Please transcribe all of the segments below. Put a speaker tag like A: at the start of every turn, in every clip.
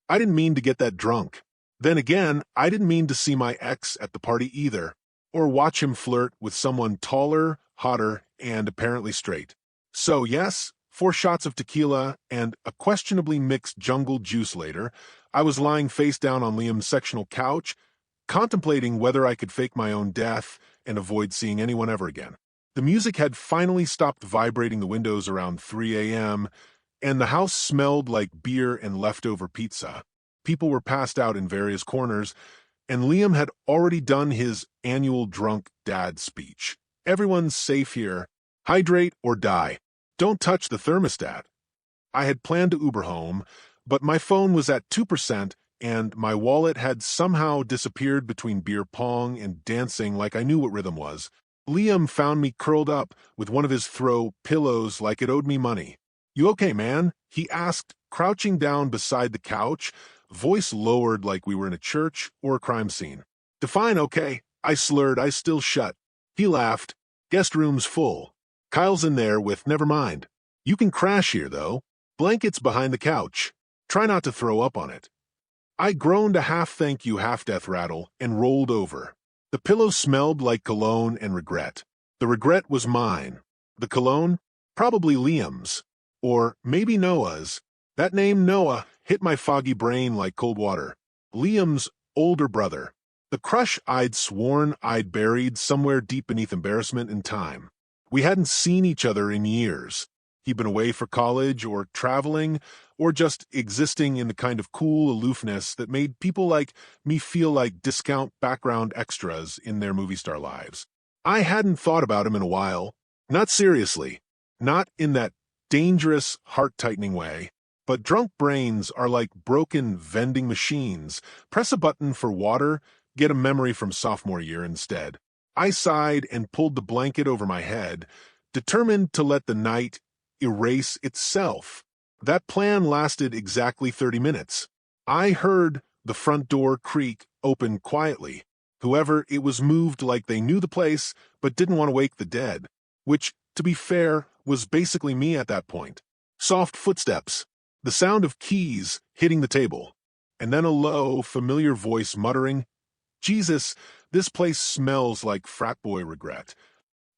A: I didn't mean to get that drunk. Then again, I didn't mean to see my ex at the party either, or watch him flirt with someone taller, hotter, and apparently straight. So yes, 4 shots of tequila and a questionably mixed jungle juice later, I was lying face down on Liam's sectional couch, contemplating whether I could fake my own death and avoid seeing anyone ever again. The music had finally stopped vibrating the windows around 3 a.m., and the house smelled like beer and leftover pizza. People were passed out in various corners, and Liam had already done his annual drunk dad speech. Everyone's safe here. Hydrate or die. Don't touch the thermostat. I had planned to Uber home, but my phone was at 2%, and my wallet had somehow disappeared between beer pong and dancing like I knew what rhythm was. Liam found me curled up with one of his throw pillows like it owed me money. "You okay, man?" he asked, crouching down beside the couch, voice lowered like we were in a church or a crime scene. "Define okay," I slurred, I still shut. He laughed. "Guest room's full. Kyle's in there with never mind. You can crash here, though. Blankets behind the couch. Try not to throw up on it." I groaned a half thank you, half death rattle and rolled over. The pillow smelled like cologne and regret. The regret was mine. The cologne? Probably Liam's. Or maybe Noah's. That name, Noah, hit my foggy brain like cold water. Liam's older brother. The crush I'd sworn I'd buried somewhere deep beneath embarrassment and time. We hadn't seen each other in years. He'd been away for college or traveling or just existing in the kind of cool aloofness that made people like me feel like discount background extras in their movie star lives. I hadn't thought about him in a while. Not seriously. Not in that dangerous, heart-tightening way. But drunk brains are like broken vending machines. Press a button for water, get a memory from sophomore year instead. I sighed and pulled the blanket over my head, determined to let the night erase itself. That plan lasted exactly 30 minutes. I heard the front door creak open quietly. Whoever it was moved like they knew the place but didn't want to wake the dead, which, to be fair, was basically me at that point. Soft footsteps, the sound of keys hitting the table, and then a low, familiar voice muttering, "Jesus, this place smells like frat boy regret."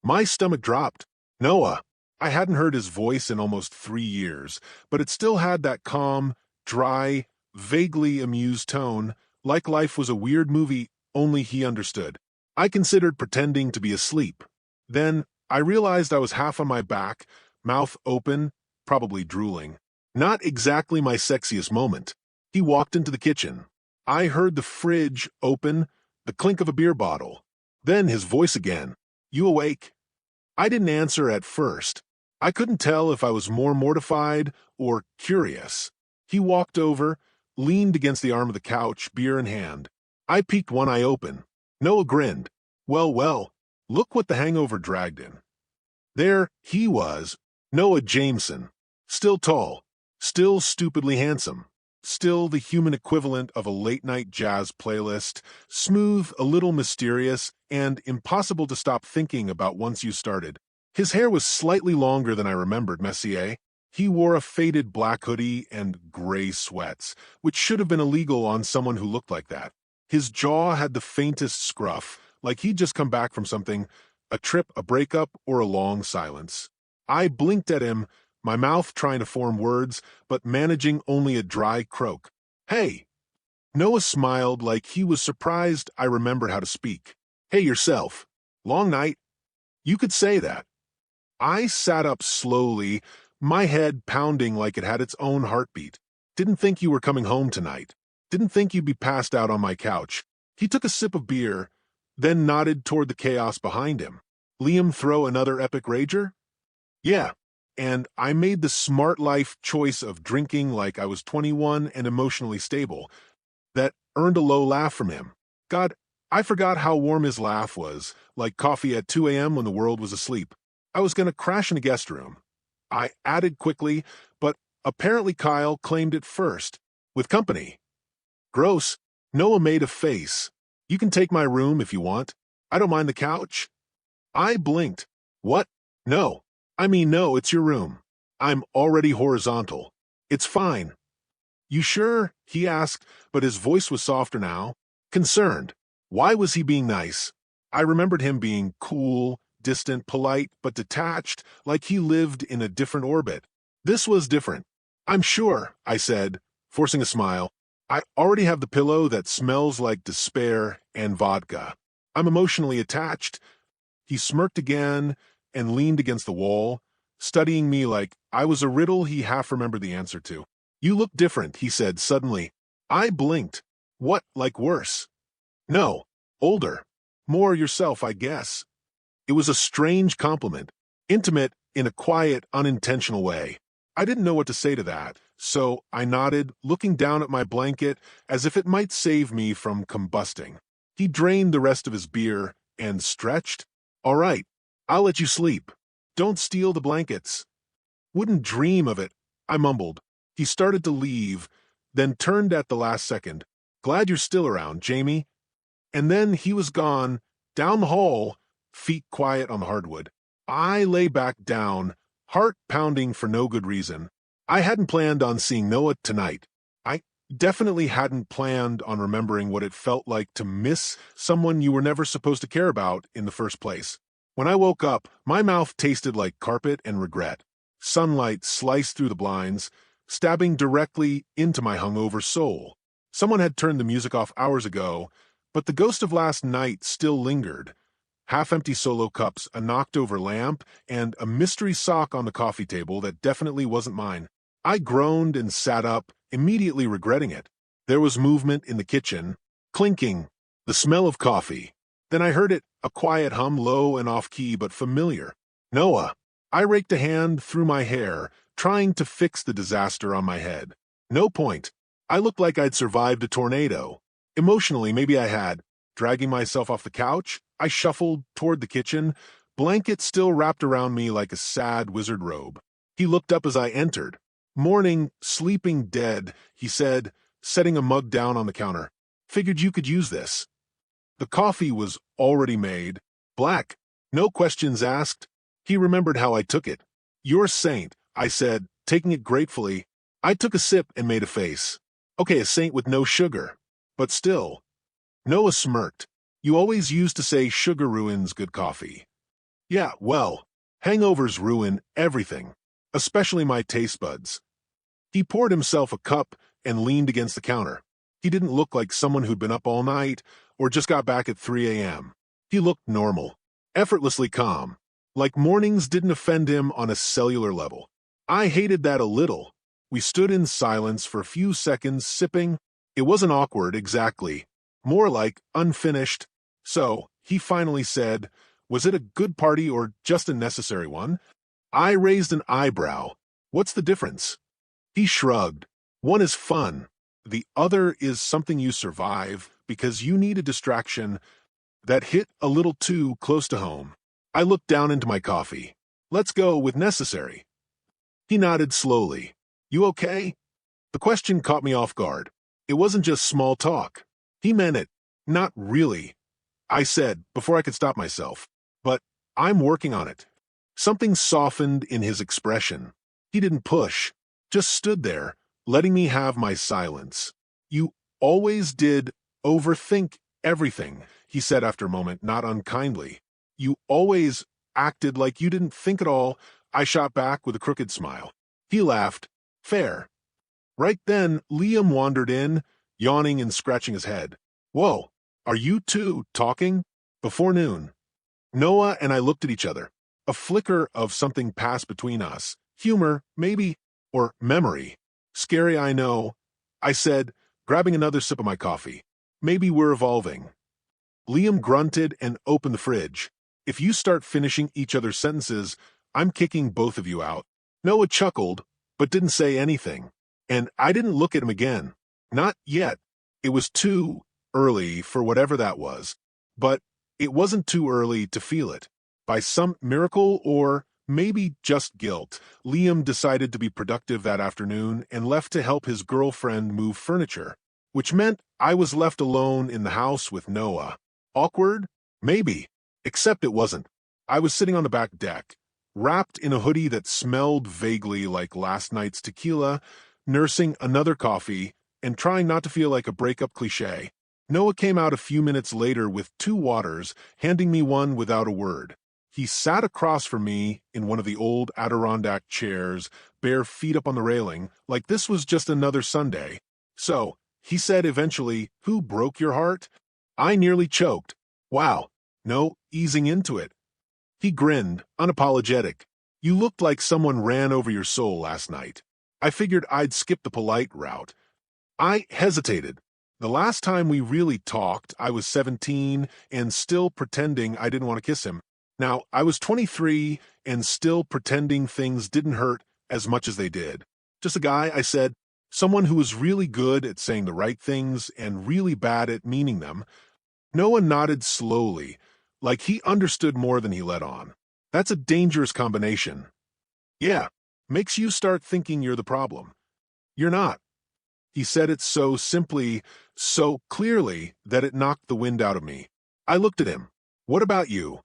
A: My stomach dropped. Noah. I hadn't heard his voice in almost 3 years, but it still had that calm, dry, vaguely amused tone, like life was a weird movie only he understood. I considered pretending to be asleep. Then I realized I was half on my back, mouth open, probably drooling. Not exactly my sexiest moment. He walked into the kitchen. I heard the fridge open, the clink of a beer bottle. Then his voice again. "You awake?" I didn't answer at first. I couldn't tell if I was more mortified or curious. He walked over, leaned against the arm of the couch, beer in hand. I peeked one eye open. Noah grinned. Well, well, look what the hangover dragged in. There he was, Noah Jameson. Still tall, still stupidly handsome, still the human equivalent of a late-night jazz playlist, smooth, a little mysterious, and impossible to stop thinking about once you started. His hair was slightly longer than I remembered, Messier. He wore a faded black hoodie and gray sweats, which should have been illegal on someone who looked like that. His jaw had the faintest scruff, like he'd just come back from something, a trip, a breakup, or a long silence. I blinked at him, my mouth trying to form words, but managing only a dry croak. "Hey!" Noah smiled like he was surprised I remembered how to speak. "Hey yourself. Long night." You could say that. I sat up slowly, my head pounding like it had its own heartbeat. "Didn't think you were coming home tonight. Didn't think you'd be passed out on my couch." He took a sip of beer, then nodded toward the chaos behind him. "Liam throw another epic rager?" "Yeah, and I made the smart life choice of drinking like I was 21 and emotionally stable. That earned a low laugh from him. God, I forgot how warm his laugh was, like coffee at 2 a.m. when the world was asleep. I was going to crash in a guest room. I added quickly, but apparently Kyle claimed it first, with company. Gross. Noah made a face. "You can take my room if you want. I don't mind the couch." I blinked. "What? No. I mean, no, it's your room. I'm already horizontal. It's fine." You sure? He asked, but his voice was softer now. Concerned. Why was he being nice? I remembered him being cool, distant, polite, but detached, like he lived in a different orbit. This was different. I'm sure, I said, forcing a smile. I already have the pillow that smells like despair and vodka. I'm emotionally attached. He smirked again and leaned against the wall, studying me like I was a riddle he half remembered the answer to. You look different, he said suddenly. I blinked. What, like worse? No, older. More yourself, I guess. It was a strange compliment, intimate in a quiet, unintentional way. I didn't know what to say to that, so I nodded, looking down at my blanket as if it might save me from combusting. He drained the rest of his beer and stretched. All right, I'll let you sleep. Don't steal the blankets. Wouldn't dream of it, I mumbled. He started to leave, then turned at the last second. Glad you're still around, Jamie. And then he was gone, down the hall, feet quiet on the hardwood. I lay back down, heart pounding for no good reason. I hadn't planned on seeing Noah tonight. I definitely hadn't planned on remembering what it felt like to miss someone you were never supposed to care about in the first place. When I woke up, my mouth tasted like carpet and regret. Sunlight sliced through the blinds, stabbing directly into my hungover soul. Someone had turned the music off hours ago, but the ghost of last night still lingered. Half-empty Solo cups, a knocked-over lamp, and a mystery sock on the coffee table that definitely wasn't mine. I groaned and sat up, immediately regretting it. There was movement in the kitchen, clinking, the smell of coffee. Then I heard it, a quiet hum, low and off-key but familiar. Noah. I raked a hand through my hair, trying to fix the disaster on my head. No point. I looked like I'd survived a tornado. Emotionally, maybe I had. Dragging myself off the couch, I shuffled toward the kitchen, blanket still wrapped around me like a sad wizard robe. He looked up as I entered. Morning, sleeping dead, he said, setting a mug down on the counter. Figured you could use this. The coffee was already made, black, no questions asked. He remembered how I took it. You're a saint, I said, taking it gratefully. I took a sip and made a face. Okay, a saint with no sugar. But still. Noah smirked. You always used to say sugar ruins good coffee. Yeah, well, hangovers ruin everything, especially my taste buds. He poured himself a cup and leaned against the counter. He didn't look like someone who'd been up all night or just got back at 3 a.m. He looked normal, effortlessly calm, like mornings didn't offend him on a cellular level. I hated that a little. We stood in silence for a few seconds, sipping. It wasn't awkward, exactly. More like unfinished. So, he finally said, was it a good party or just a necessary one? I raised an eyebrow. What's the difference? He shrugged. One is fun. The other is something you survive because you need a distraction that hit a little too close to home. I looked down into my coffee. Let's go with necessary. He nodded slowly. You okay? The question caught me off guard. It wasn't just small talk. He meant it. Not really, I said before I could stop myself. But I'm working on it. Something softened in his expression. He didn't push, just stood there, letting me have my silence. You always did overthink everything, he said after a moment, not unkindly. You always acted like you didn't think at all, I shot back with a crooked smile. He laughed. Fair. Right then, Liam wandered in, yawning and scratching his head. Whoa, are you two talking? Before noon. Noah and I looked at each other. A flicker of something passed between us. Humor, maybe, or memory. Scary, I know, I said, grabbing another sip of my coffee. Maybe we're evolving. Liam grunted and opened the fridge. If you start finishing each other's sentences, I'm kicking both of you out. Noah chuckled, but didn't say anything. And I didn't look at him again. Not yet. It was too early for whatever that was. But it wasn't too early to feel it. By some miracle or maybe just guilt, Liam decided to be productive that afternoon and left to help his girlfriend move furniture, which meant I was left alone in the house with Noah. Awkward? Maybe. Except it wasn't. I was sitting on the back deck, wrapped in a hoodie that smelled vaguely like last night's tequila, nursing another coffee and trying not to feel like a breakup cliche. Noah came out a few minutes later with 2 waters, handing me one without a word. He sat across from me in one of the old Adirondack chairs, bare feet up on the railing, like this was just another Sunday. "So," he said eventually, "who broke your heart?" I nearly choked. "Wow. No, easing into it." He grinned, unapologetic. "You looked like someone ran over your soul last night." I figured I'd skip the polite route. I hesitated. The last time we really talked, I was 17 and still pretending I didn't want to kiss him. Now, I was 23 and still pretending things didn't hurt as much as they did. "Just a guy," I said. "Someone who was really good at saying the right things and really bad at meaning them." Noah nodded slowly, like he understood more than he let on. "That's a dangerous combination." "Yeah, makes you start thinking you're the problem." "You're not." He said it so simply, so clearly, that it knocked the wind out of me. I looked at him. "What about you?"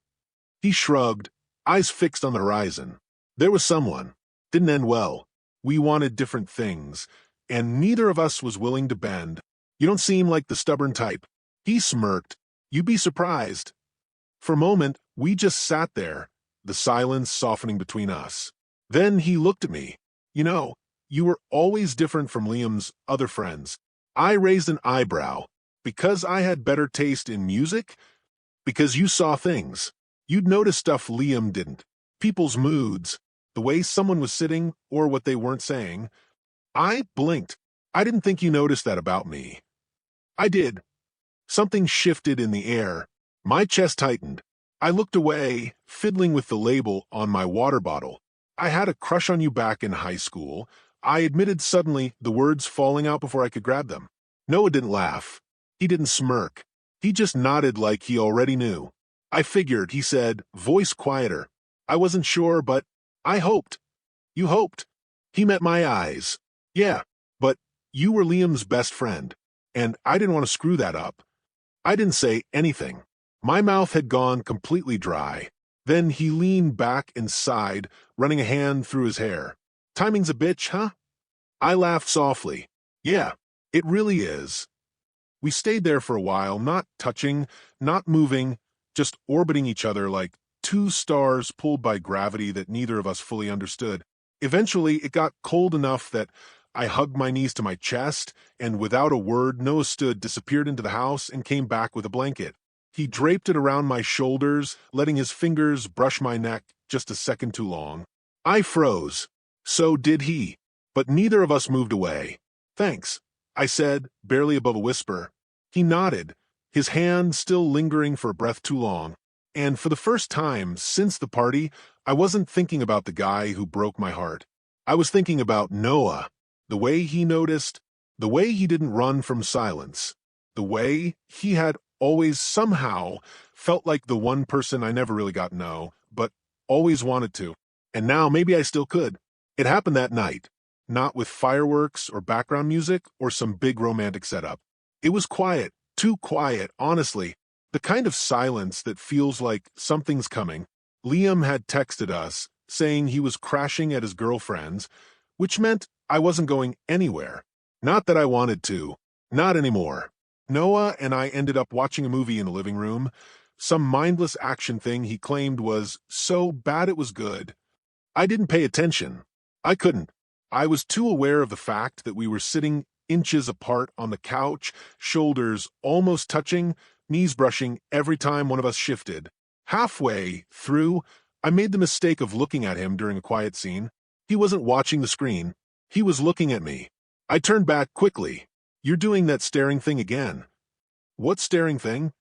A: He shrugged, eyes fixed on the horizon. "There was someone. Didn't end well. We wanted different things, and neither of us was willing to bend. You don't seem like the stubborn type." He smirked. "You'd be surprised." For a moment, we just sat there, the silence softening between us. Then he looked at me. "You know, you were always different from Liam's other friends." I raised an eyebrow. "Because I had better taste in music?" "Because you saw things. You'd notice stuff Liam didn't. People's moods, the way someone was sitting, or what they weren't saying." I blinked. "I didn't think you noticed that about me." "I did." Something shifted in the air. My chest tightened. I looked away, fiddling with the label on my water bottle. "I had a crush on you back in high school," I admitted suddenly, the words falling out before I could grab them. Noah didn't laugh. He didn't smirk. He just nodded like he already knew. "I figured," he said, voice quieter. "I wasn't sure, but I hoped." "You hoped?" He met my eyes. "Yeah, but you were Liam's best friend, and I didn't want to screw that up." I didn't say anything. My mouth had gone completely dry. Then he leaned back and sighed, running a hand through his hair. "Timing's a bitch, huh?" I laughed softly. "Yeah, it really is." We stayed there for a while, not touching, not moving, just orbiting each other like 2 stars pulled by gravity that neither of us fully understood. Eventually, it got cold enough that I hugged my knees to my chest, and without a word, Noah disappeared into the house, and came back with a blanket. He draped it around my shoulders, letting his fingers brush my neck just a second too long. I froze. So did he. But neither of us moved away. "Thanks," I said, barely above a whisper. He nodded, his hand still lingering for a breath too long. And for the first time since the party, I wasn't thinking about the guy who broke my heart. I was thinking about Noah. The way he noticed, the way he didn't run from silence, the way he had always somehow felt like the one person I never really got to know, but always wanted to. And now maybe I still could. It happened that night, not with fireworks or background music or some big romantic setup. It was quiet, too quiet, honestly, the kind of silence that feels like something's coming. Liam had texted us, saying he was crashing at his girlfriend's, which meant I wasn't going anywhere. Not that I wanted to. Not anymore. Noah and I ended up watching a movie in the living room, some mindless action thing he claimed was so bad it was good. I didn't pay attention. I couldn't. I was too aware of the fact that we were sitting inches apart on the couch, shoulders almost touching, knees brushing every time one of us shifted. Halfway through, I made the mistake of looking at him during a quiet scene. He wasn't watching the screen. He was looking at me. I turned back quickly. "You're doing that staring thing again." "What staring thing?"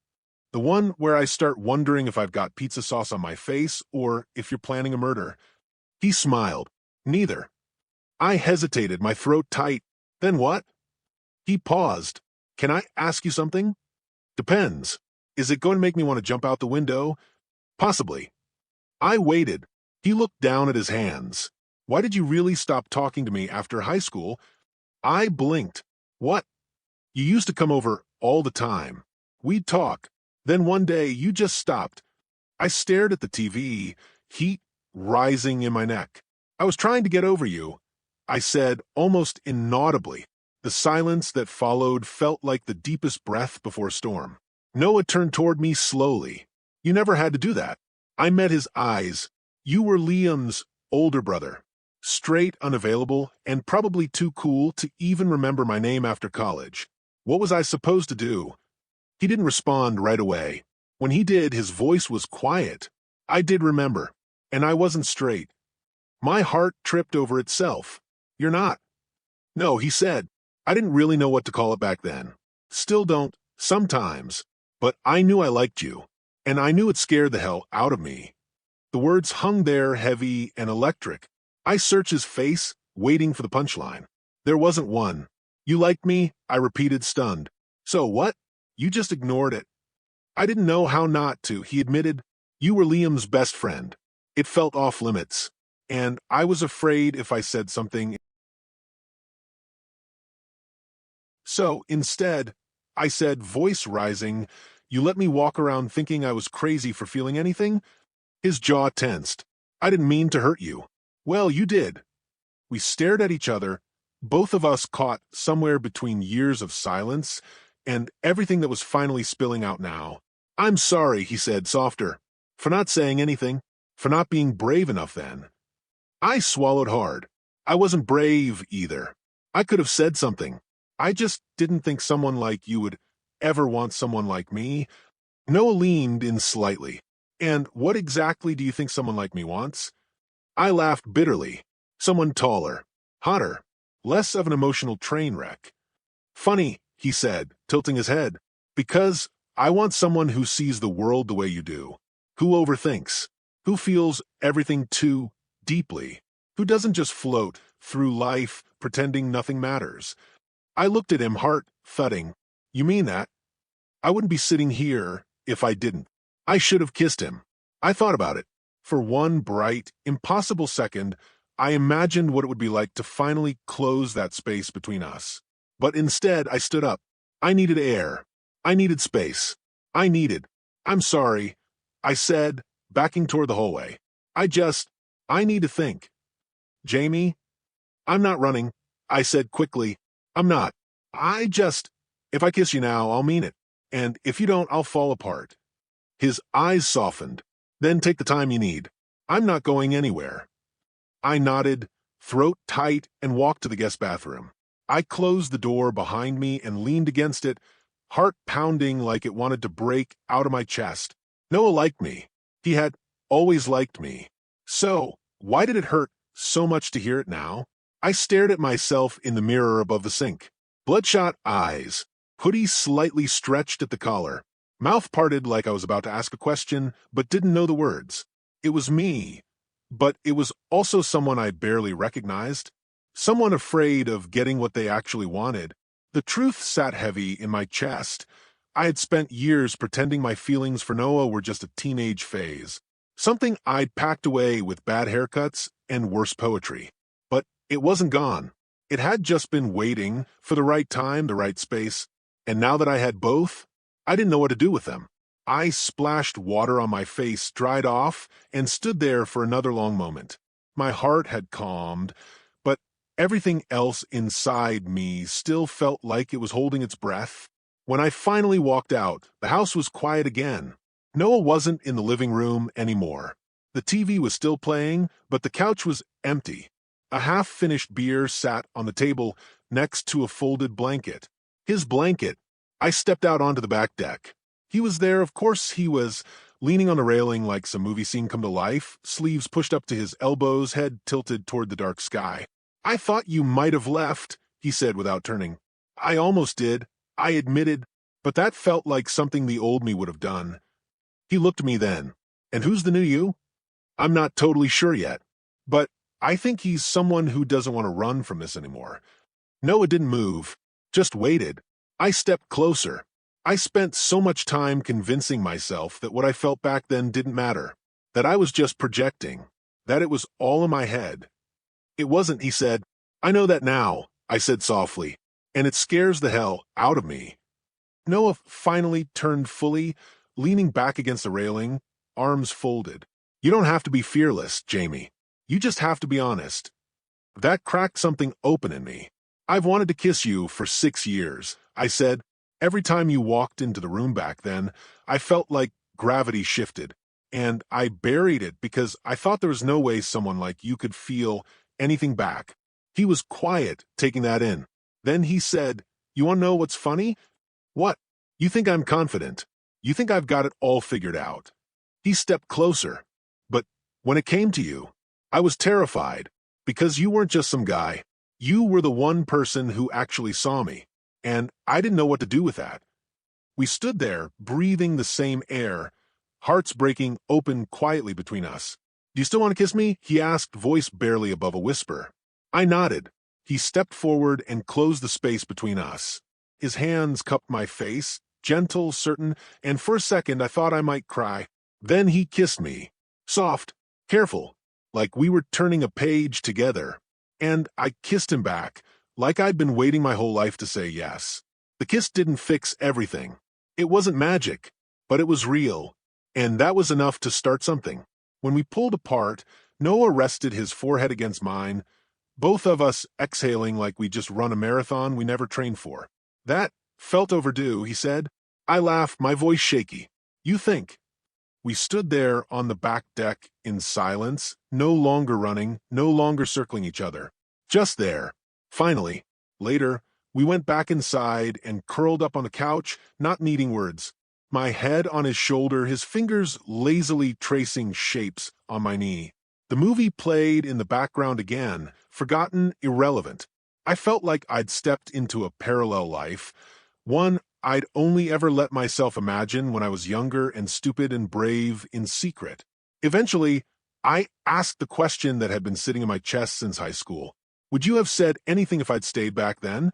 A: "The one where I start wondering if I've got pizza sauce on my face or if you're planning a murder." He smiled. "Neither." I hesitated, my throat tight. "Then what?" He paused. "Can I ask you something?" "Depends. Is it going to make me want to jump out the window?" "Possibly." I waited. He looked down at his hands. "Why did you really stop talking to me after high school?" I blinked. "What?" "You used to come over all the time. We'd talk. Then one day you just stopped." I stared at the TV, heat rising in my neck. "I was trying to get over you." I said, almost inaudibly. The silence that followed felt like the deepest breath before a storm. Noah turned toward me slowly. You never had to do that. I met his eyes. You were Liam's older brother. Straight, unavailable, and probably too cool to even remember my name after college. What was I supposed to do? He didn't respond right away. When he did, his voice was quiet. I did remember, and I wasn't straight. My heart tripped over itself. You're not. No, he said. I didn't really know what to call it back then. Still don't, sometimes. But I knew I liked you, and I knew it scared the hell out of me. The words hung there heavy and electric. I searched his face, waiting for the punchline. There wasn't one. You liked me? I repeated, stunned. So what? You just ignored it. I didn't know how not to, he admitted. You were Liam's best friend. It felt off limits, and I was afraid if I said something. So, instead, I said, voice rising, you let me walk around thinking I was crazy for feeling anything? His jaw tensed. I didn't mean to hurt you. Well, you did. We stared at each other, both of us caught somewhere between years of silence and everything that was finally spilling out now. I'm sorry, he said, softer, for not saying anything, for not being brave enough then. I swallowed hard. I wasn't brave either. I could have said something. I just didn't think someone like you would ever want someone like me. Noah leaned in slightly. And what exactly do you think someone like me wants? I laughed bitterly. Someone taller, hotter, less of an emotional train wreck. Funny, he said, tilting his head, because I want someone who sees the world the way you do, who overthinks, who feels everything too deeply, who doesn't just float through life pretending nothing matters. I looked at him, heart thudding. You mean that? I wouldn't be sitting here if I didn't. I should have kissed him. I thought about it. For one bright, impossible second, I imagined what it would be like to finally close that space between us. But instead, I stood up. I needed air. I needed space. I'm sorry, I said, backing toward the hallway. I need to think. Jamie? I'm not running, I said quickly. I'm not. If I kiss you now, I'll mean it. And if you don't, I'll fall apart. His eyes softened. Then take the time you need. I'm not going anywhere. I nodded, throat tight, and walked to the guest bathroom. I closed the door behind me and leaned against it, heart pounding like it wanted to break out of my chest. Noah liked me. He had always liked me. So, why did it hurt so much to hear it now? I stared at myself in the mirror above the sink. Bloodshot eyes, hoodie slightly stretched at the collar, mouth parted like I was about to ask a question but didn't know the words. It was me, but it was also someone I barely recognized, someone afraid of getting what they actually wanted. The truth sat heavy in my chest. I had spent years pretending my feelings for Noah were just a teenage phase, something I'd packed away with bad haircuts and worse poetry. But it wasn't gone. It had just been waiting for the right time, the right space, and now that I had both, I didn't know what to do with them. I splashed water on my face, dried off, and stood there for another long moment. My heart had calmed, but everything else inside me still felt like it was holding its breath. When I finally walked out, the house was quiet again. Noah wasn't in the living room anymore. The TV was still playing, but the couch was empty. A half-finished beer sat on the table next to a folded blanket. His blanket. I stepped out onto the back deck. He was there, of course he was, leaning on the railing like some movie scene come to life, sleeves pushed up to his elbows, head tilted toward the dark sky. I thought you might have left, he said without turning. I almost did, I admitted, but that felt like something the old me would have done. He looked at me then. And who's the new you? I'm not totally sure yet, but I think he's someone who doesn't want to run from this anymore. Noah didn't move, just waited. I stepped closer. I spent so much time convincing myself that what I felt back then didn't matter, that I was just projecting, that it was all in my head. It wasn't, he said. I know that now, I said softly, and it scares the hell out of me. Noah finally turned fully, leaning back against the railing, arms folded. You don't have to be fearless, Jamie. You just have to be honest. That cracked something open in me. I've wanted to kiss you for 6 years, I said. Every time you walked into the room back then, I felt like gravity shifted, and I buried it because I thought there was no way someone like you could feel anything back. He was quiet, taking that in. Then he said, "You want to know what's funny? What? You think I'm confident. You think I've got it all figured out." He stepped closer. "But when it came to you, I was terrified, because you weren't just some guy. You were the one person who actually saw me, and I didn't know what to do with that." We stood there, breathing the same air, hearts breaking open quietly between us. "Do you still want to kiss me?" he asked, voice barely above a whisper. I nodded. He stepped forward and closed the space between us. His hands cupped my face, gentle, certain, and for a second I thought I might cry. Then he kissed me. Soft, careful, like we were turning a page together. And I kissed him back, like I'd been waiting my whole life to say yes. The kiss didn't fix everything. It wasn't magic, but it was real. And that was enough to start something. When we pulled apart, Noah rested his forehead against mine, both of us exhaling like we just run a marathon we never trained for. "That felt overdue," he said. I laughed, my voice shaky. "You think?" We stood there on the back deck in silence, no longer running, no longer circling each other. Just there. Finally, later, we went back inside and curled up on the couch, not needing words. My head on his shoulder, his fingers lazily tracing shapes on my knee. The movie played in the background again, forgotten, irrelevant. I felt like I'd stepped into a parallel life, one I'd only ever let myself imagine when I was younger and stupid and brave in secret. Eventually, I asked the question that had been sitting in my chest since high school. Would you have said anything if I'd stayed back then?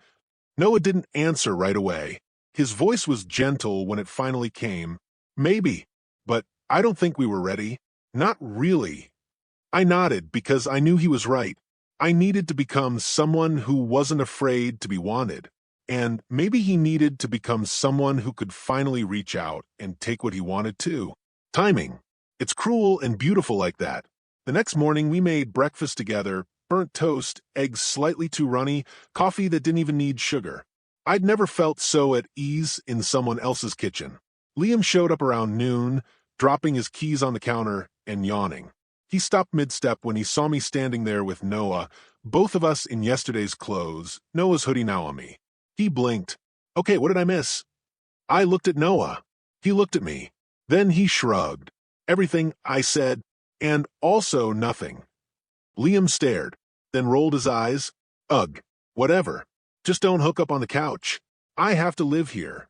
A: Noah didn't answer right away. His voice was gentle when it finally came. Maybe, but I don't think we were ready. Not really. I nodded because I knew he was right. I needed to become someone who wasn't afraid to be wanted. And maybe he needed to become someone who could finally reach out and take what he wanted too. Timing. It's cruel and beautiful like that. The next morning we made breakfast together, burnt toast, eggs slightly too runny, coffee that didn't even need sugar. I'd never felt so at ease in someone else's kitchen. Liam showed up around noon, dropping his keys on the counter and yawning. He stopped mid-step when he saw me standing there with Noah, both of us in yesterday's clothes, Noah's hoodie now on me. He blinked. "Okay, what did I miss?" I looked at Noah. He looked at me. Then he shrugged. "Everything," I said, "and also nothing." Liam stared, then rolled his eyes. "Ugh, whatever. Just don't hook up on the couch. I have to live here."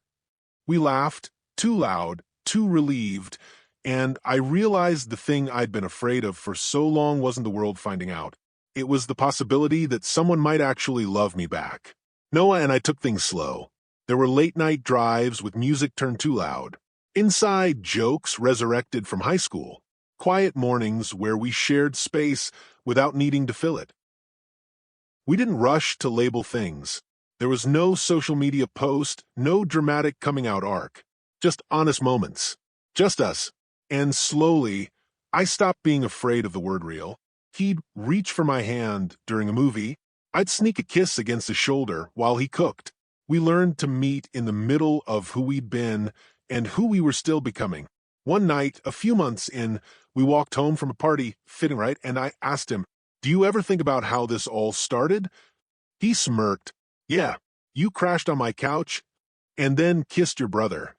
A: We laughed, too loud, too relieved, and I realized the thing I'd been afraid of for so long wasn't the world finding out. It was the possibility that someone might actually love me back. Noah and I took things slow. There were late-night drives with music turned too loud. Inside jokes resurrected from high school. Quiet mornings where we shared space without needing to fill it. We didn't rush to label things. There was no social media post, no dramatic coming-out arc. Just honest moments. Just us. And slowly, I stopped being afraid of the word real. He'd reach for my hand during a movie. I'd sneak a kiss against his shoulder while he cooked. We learned to meet in the middle of who we'd been and who we were still becoming. One night, a few months in, we walked home from a party, fitting right, and I asked him, "Do you ever think about how this all started?" He smirked. "Yeah, you crashed on my couch and then kissed your brother."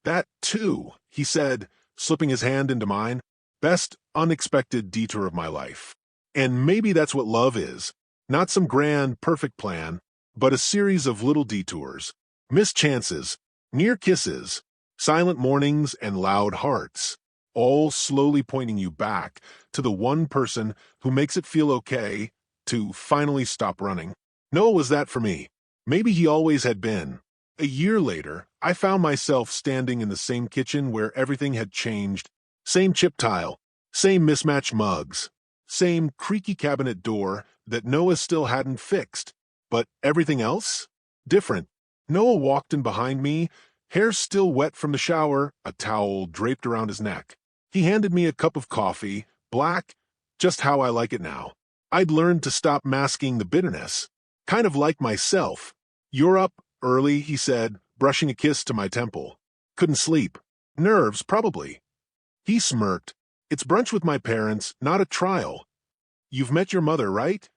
A: "That too," he said, slipping his hand into mine. "Best unexpected detour of my life." And maybe that's what love is. Not some grand, perfect plan, but a series of little detours. Missed chances, near kisses, silent mornings, and loud hearts. All slowly pointing you back to the one person who makes it feel okay to finally stop running. Noah was that for me. Maybe he always had been. A year later, I found myself standing in the same kitchen where everything had changed. Same chip tile, same mismatched mugs, same creaky cabinet door that Noah still hadn't fixed. But everything else? Different. Noah walked in behind me, hair still wet from the shower, a towel draped around his neck. He handed me a cup of coffee, black, just how I like it now. I'd learned to stop masking the bitterness. Kind of like myself. "You're up early," he said, brushing a kiss to my temple. "Couldn't sleep. Nerves, probably." He smirked. "It's brunch with my parents, not a trial. You've met your mother, right?"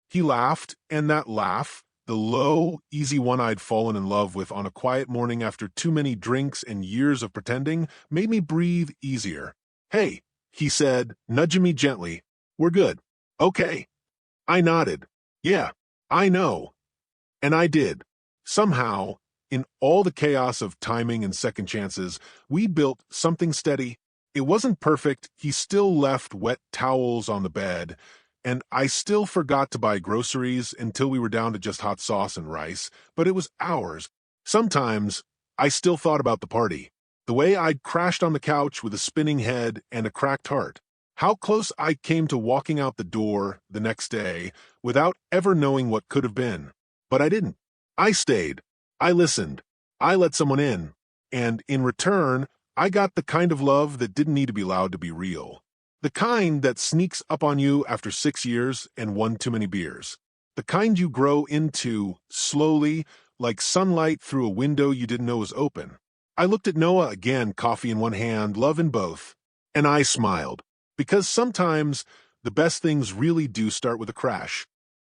A: He laughed, and that laugh, the low, easy one I'd fallen in love with on a quiet morning after too many drinks and years of pretending, made me breathe easier. "Hey," he said, nudging me gently. "We're good." "Okay." I nodded. "Yeah, I know." And I did. Somehow, in all the chaos of timing and second chances, we built something steady. It wasn't perfect. He still left wet towels on the bed, and I still forgot to buy groceries until we were down to just hot sauce and rice, but it was ours. Sometimes, I still thought about the party. The way I'd crashed on the couch with a spinning head and a cracked heart. How close I came to walking out the door the next day without ever knowing what could have been. But I didn't. I stayed. I listened. I let someone in. And in return, I got the kind of love that didn't need to be loud to be real. The kind that sneaks up on you after 6 years and one too many beers. The kind you grow into slowly, like sunlight through a window you didn't know was open. I looked at Noah again, coffee in one hand, love in both. And I smiled. Because sometimes the best things really do start with a crash.